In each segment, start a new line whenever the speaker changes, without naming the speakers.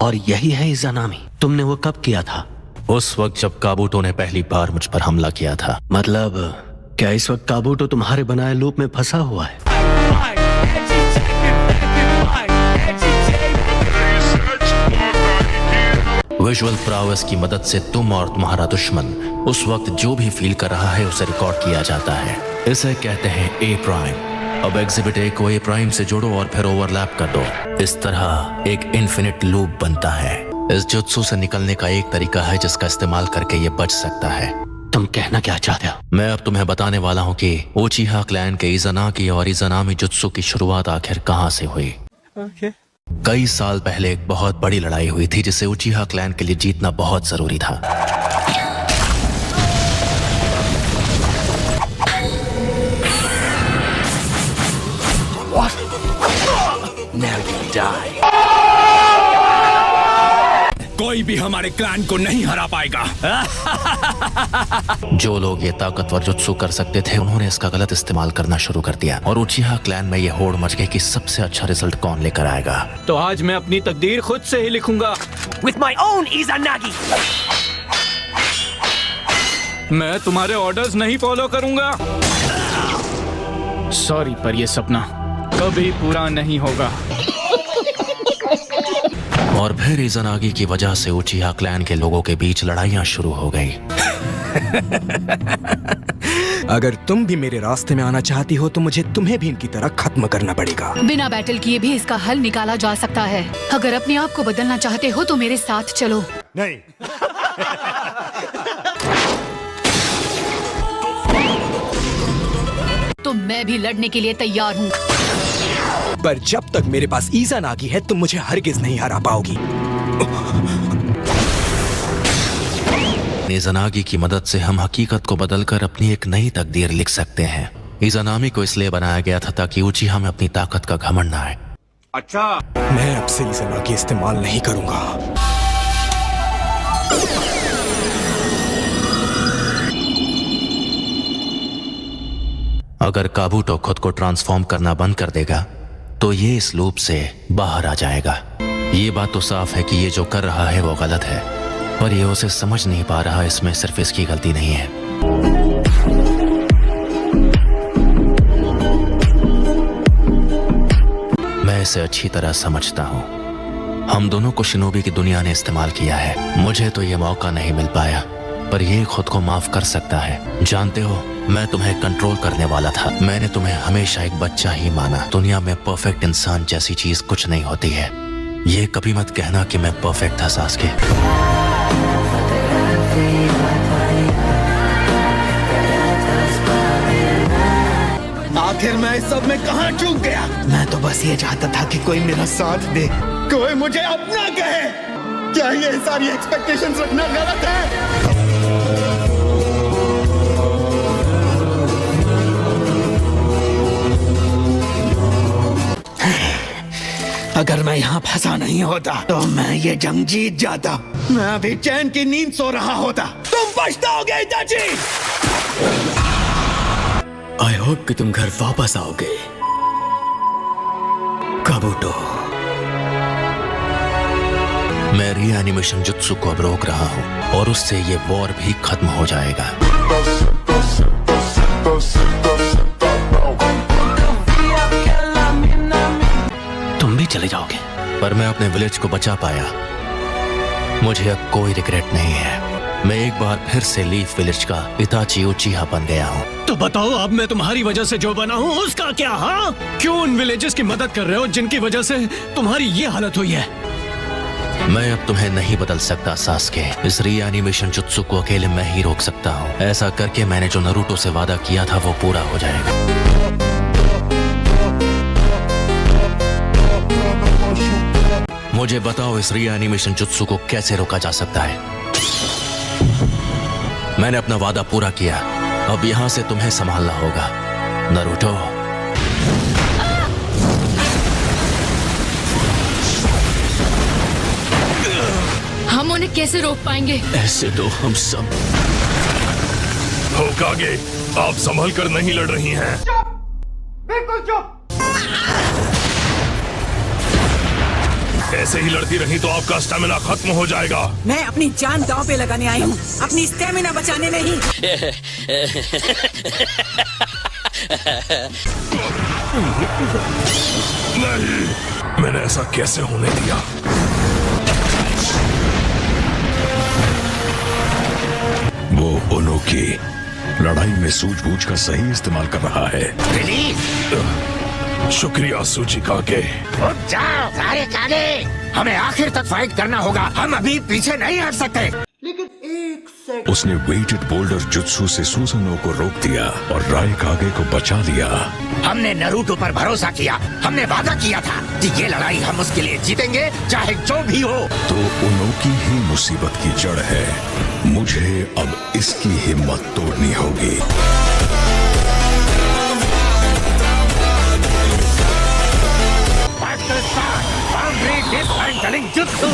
और यही है इज़ानामी। तुमने वो कब किया था?
उस वक्त जब काबूटो ने पहली बार मुझ पर हमला किया था।
मतलब क्या इस वक्त काबूटो तुम्हारे बनाए लूप में फंसा हुआ है?
विजुअल प्रावस की मदद से तुम और तुम्हारा दुश्मन उस वक्त जो भी फील कर रहा है उसे रिकॉर्ड किया जाता है। इसे कहते हैं ए प्राइम। अब एग्जिबिट ए को ए प्राइम से जोड़ो और फिर ओवरलैप कर दो। इस तरह एक इन्फिनिट लूप बनता है। इस जुत्सु से निकलने का एक तरीका है जिसका इस्तेमाल करके ये बच सकता है।
तुम कहना क्या चाहते हो?
मैं अब तुम्हें बताने वाला हूँ कि उचिहा क्लैन के इज़ानागी और इज़ानामी जुत्सु की शुरुआत आखिर कहाँ से हुई। कई साल पहले एक बहुत बड़ी लड़ाई हुई थी जिसे उचिहा क्लैन के लिए जीतना बहुत जरूरी था।
कोई भी हमारे क्लैन को नहीं हरा पाएगा।
जो लोग ये ताकतवर जुत्सु कर सकते थे उन्होंने इसका गलत इस्तेमाल करना शुरू कर दिया और उचिहा क्लैन में ये होड़ मच गई कि सबसे अच्छा रिजल्ट कौन लेकर आएगा।
तो आज मैं अपनी तकदीर खुद से ही लिखूंगा।
With my own Izanagi.
मैं तुम्हारे ऑर्डर्स नहीं फॉलो करूंगा। सॉरी, पर ये सपना कभी पूरा नहीं होगा।
और फिर इज़ानागी की वजह से उचिहा क्लैन के लोगों के बीच लड़ाइयाँ शुरू हो गई।
अगर तुम भी मेरे रास्ते में आना चाहती हो तो मुझे तुम्हें भी इनकी तरह खत्म करना पड़ेगा।
बिना बैटल किए भी इसका हल निकाला जा सकता है। अगर अपने आप को बदलना चाहते हो तो मेरे साथ चलो।
नहीं।
तो मैं भी लड़ने के लिए तैयार हूँ।
पर जब तक मेरे पास इज़ानागी है तुम मुझे हरगिज नहीं हरा पाओगी।
इज़ानागी की मदद से हम हकीकत को बदलकर अपनी एक नई तकदीर लिख सकते हैं। इज़ानामी को इसलिए बनाया गया था ताकि उचिहा में अपनी ताकत का घमंड ना आए।
अच्छा, मैं अब से इज़ानागी इस्तेमाल नहीं करूंगा।
अगर काबूटो खुद को ट्रांसफॉर्म करना बंद कर देगा तो ये इस लूप से बाहर आ जाएगा। ये बात तो साफ है कि ये जो कर रहा है वो गलत है, पर ये उसे समझ नहीं पा रहा। इसमें सिर्फ इसकी गलती नहीं है। मैं इसे अच्छी तरह समझता हूँ। हम दोनों को शिनोबी की दुनिया ने इस्तेमाल किया है। मुझे तो ये मौका नहीं मिल पाया, पर ये खुद को माफ कर सकता है। जानते हो, मैं तुम्हें कंट्रोल करने वाला था। मैंने तुम्हें हमेशा एक बच्चा ही माना। दुनिया में परफेक्ट इंसान जैसी चीज कुछ नहीं होती है। ये कभी मत कहना कि मैं परफेक्ट था सास्के।
आखिर मैं इस सब में कहाँ चूक गया? मैं तो बस ये चाहता था कि कोई मेरा साथ दे, कोई मुझे अपना कहे। क्या ये सारी एक्सपेक्टेशंस रखना गलत है? अगर मैं यहाँ फंसा नहीं होता तो मैं ये जंग जीत जाता। मैं अभी चैन की नींद सो रहा होता। तुम पछताओगे इताची।
आई होप कि तुम घर वापस आओगे काबूटो।
मैं रीएनिमेशन जुत्सु को अब रोक रहा हूँ और उससे ये वॉर भी खत्म हो जाएगा।
तुम भी चले जाओगे,
पर मैं अपने विलेज को बचा पाया। मुझे अब कोई रिग्रेट नहीं है। मैं एक बार फिर से लीफ विलेज का इताची उचिहा बन गया हूँ।
तो बताओ, अब मैं तुम्हारी वजह से जो बना हूँ उसका क्या? हाँ, क्यों उन विलेजेस की मदद कर रहे हो जिनकी वजह से तुम्हारी ये हालत हुई है?
मैं अब तुम्हें नहीं बदल सकता सास्के। इस रीएनिमेशन जुत्सु को अकेले मैं ही रोक सकता हूँ। ऐसा करके मैंने जो नारुतो से वादा किया था वो पूरा हो जाएगा। मुझे बताओ, इस रीएनिमेशन जुत्सु को कैसे रोका जा सकता है? मैंने अपना वादा पूरा किया। अब यहाँ से तुम्हें संभालना होगा नारुतो।
हम उन्हें कैसे रोक पाएंगे?
ऐसे तो हम सब।
होकागे, आप संभल कर नहीं लड़ रही हैं।
बिल्कुल चुप।
ऐसे ही लड़ती रही तो आपका स्टेमिना खत्म हो जाएगा।
मैं अपनी जान दांव पे लगाने आई हूँ, अपनी स्टेमिना बचाने नहीं।
नहीं, मैंने ऐसा कैसे होने दिया?
वो उनोकी लड़ाई में सूझबूझ का सही इस्तेमाल कर रहा है।
शुक्रिया सूचिका के।
उठ जाओ सारे कागे, हमें आखिर तक फाइट करना होगा, हम अभी पीछे नहीं हट सकते।
उसने वेटेड बोल्डर जुत्सु से सुसनो को रोक दिया और रायकागे को बचा लिया।
हमने नारुतो पर भरोसा किया, हमने वादा किया था कि ये लड़ाई हम उसके लिए जीतेंगे चाहे जो भी हो।
तो उनोकी ही मुसीबत की जड़ है, मुझे अब इसकी हिम्मत तोड़नी होगी।
Boundary dismantling jutsu.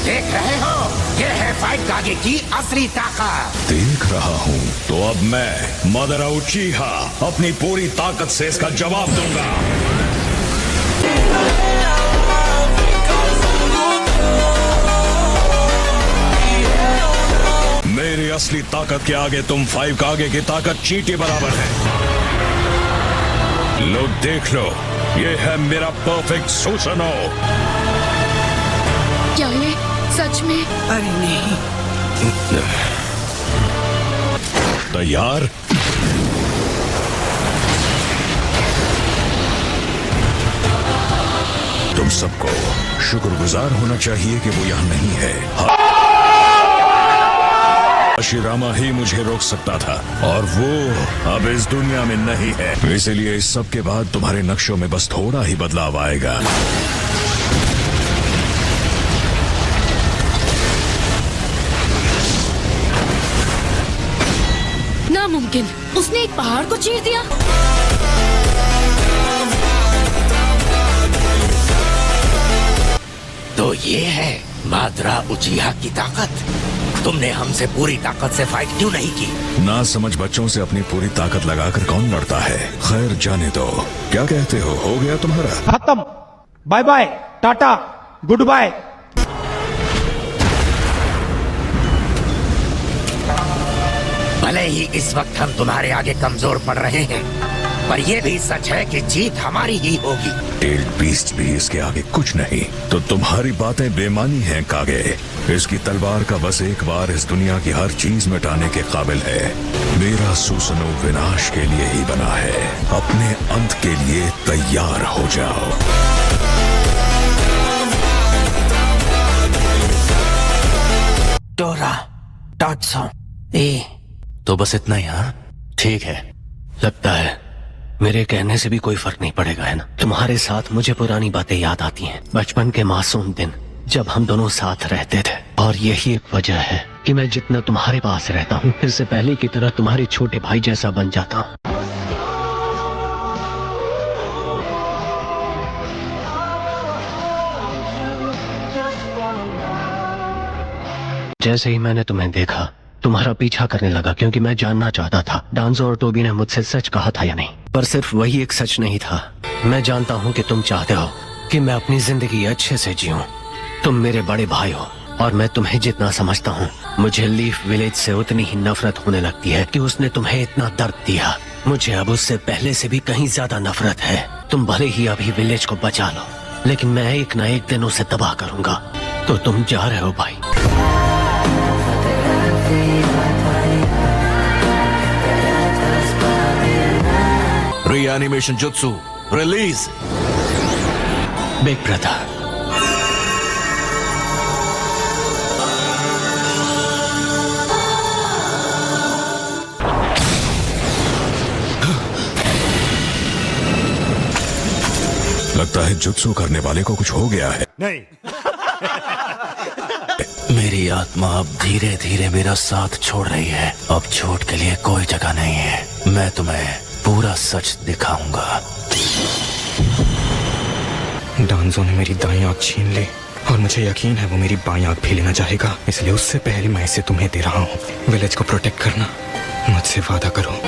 देख रहे हो, ये है फाइट कागे की असली ताकत।
देख रहा हूँ, तो अब मैं मादरा उचिहा अपनी पूरी ताकत से इसका जवाब दूंगा। मेरी असली ताकत के आगे तुम फाइव कागे की ताकत चींटी बराबर है। लो देख लो, ये है मेरा परफेक्ट सुसनो।
क्या ये सच में?
अरे नहीं।
तैयार? तुम सबको शुक्रगुजार होना चाहिए कि वो यहाँ नहीं है। हशिरामा ही मुझे रोक सकता था और वो अब इस दुनिया में नहीं है। इसलिए इस सब के बाद तुम्हारे नक्शों में बस थोड़ा ही बदलाव आएगा।
नामुमकिन, उसने एक पहाड़ को चीर दिया।
तो ये है मादरा उचिहा की ताकत। तुमने हमसे पूरी ताकत से फाइट क्यों नहीं की?
ना समझ बच्चों से अपनी पूरी ताकत लगाकर कौन लड़ता है। खैर जाने दो, क्या कहते हो गया तुम्हारा?
खत्म, bye bye, tata, goodbye.
भले ही इस वक्त हम तुम्हारे आगे कमजोर पड़ रहे हैं, पर यह भी सच है कि जीत हमारी ही होगी।
टेल्ड बीस्ट भी इसके आगे कुछ नहीं। तो तुम्हारी बातें बेमानी हैं कागे। इसकी तलवार का बस एक बार इस दुनिया की हर चीज मिटाने के काबिल है। मेरा सुसनो विनाश के लिए ही बना है। अपने अंत के लिए तैयार हो जाओ।
डोरा, टाट्सो, ए।
तो बस इतना ही? हाँ ठीक है।
लगता है मेरे कहने से भी कोई फर्क नहीं पड़ेगा, है ना? तुम्हारे साथ मुझे पुरानी बातें याद आती हैं, बचपन के मासूम दिन जब हम दोनों साथ रहते थे। और यही एक वजह है कि मैं जितना तुम्हारे पास रहता हूँ, इससे पहले की तरह तुम्हारे छोटे भाई जैसा बन जाता हूँ। जैसे ही मैंने तुम्हें देखा, तुम्हारा पीछा करने लगा, क्योंकि मैं जानना चाहता था डांजो और टोबी ने मुझसे सच कहा था या नहीं। पर सिर्फ वही एक सच नहीं था। मैं जानता हूँ कि तुम चाहते हो कि मैं अपनी जिंदगी अच्छे से जीऊं। तुम मेरे बड़े भाई हो और मैं तुम्हें जितना समझता हूँ, मुझे लीफ विलेज से उतनी ही नफरत होने लगती है कि उसने तुम्हें इतना दर्द दिया। मुझे अब उससे पहले से भी कहीं ज्यादा नफरत है। तुम भले ही अभी विलेज को बचा लो, लेकिन मैं एक न एक दिन उसे तबाह करूंगा। तो तुम जा रहे हो भाई?
Reanimation jutsu release.
Big brother,
लगता है जुत्सु करने वाले को कुछ हो गया है।
नहीं।
मेरी आत्मा अब धीरे धीरे मेरा साथ छोड़ रही है। अब झूठ के लिए कोई जगह नहीं है। मैं तुम्हें पूरा सच दिखाऊंगा।
डांजो ने मेरी दाईं आंख छीन ली और मुझे यकीन है वो मेरी बाईं आंख भी लेना चाहेगा। इसलिए उससे पहले मैं इसे तुम्हें दे रहा हूँ। विलेज को प्रोटेक्ट करना, मुझसे वादा करो।